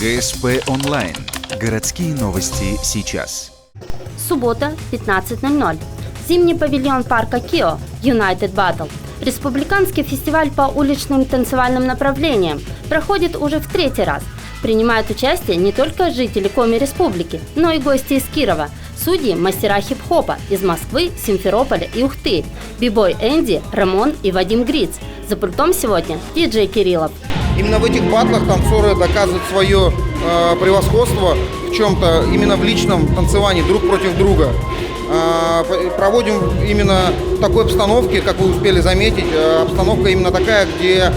ГСП онлайн. Городские новости сейчас. Суббота, 15:00. Зимний павильон парка Кио United Battle. Республиканский фестиваль по уличным танцевальным направлениям проходит уже в 3-й раз. Принимают участие не только жители Коми-республики, но и гости из Кирова, судьи, мастера хип-хопа из Москвы, Симферополя и Ухты, бибой Энди, Рамон и Вадим Гриц. За пультом сегодня диджей Кириллов. Именно в этих батлах танцоры доказывают свое превосходство в чем-то, именно в личном танцевании друг против друга. Проводим именно в такой обстановке, как вы успели заметить, обстановка именно такая, где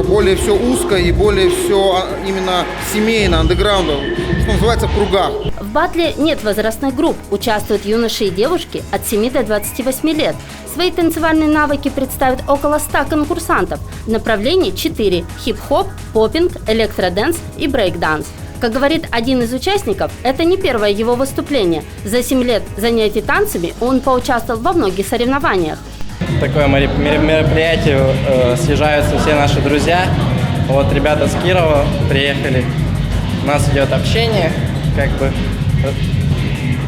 более все узко и более все именно семейно, андеграундово, что называется, в кругах. В батле нет возрастных групп, участвуют юноши и девушки от 7 до 28 лет. Свои танцевальные навыки представят около 100 конкурсантов. Направлений 4 – хип-хоп, поппинг, электродэнс и брейк-данс. Как говорит один из участников, это не первое его выступление. За 7 лет занятий танцами он поучаствовал во многих соревнованиях. Такое мероприятие, съезжаются все наши друзья. Вот ребята с Кирова приехали. У нас идет общение,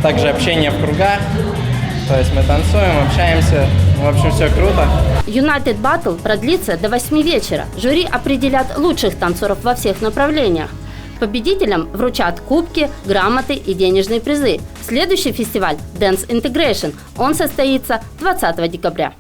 также общение в кругах. То есть мы танцуем, общаемся. В общем, все круто. United Battle продлится до 8 вечера. Жюри определят лучших танцоров во всех направлениях. Победителям вручат кубки, грамоты и денежные призы. Следующий фестиваль Dance Integration. Он состоится 20 декабря.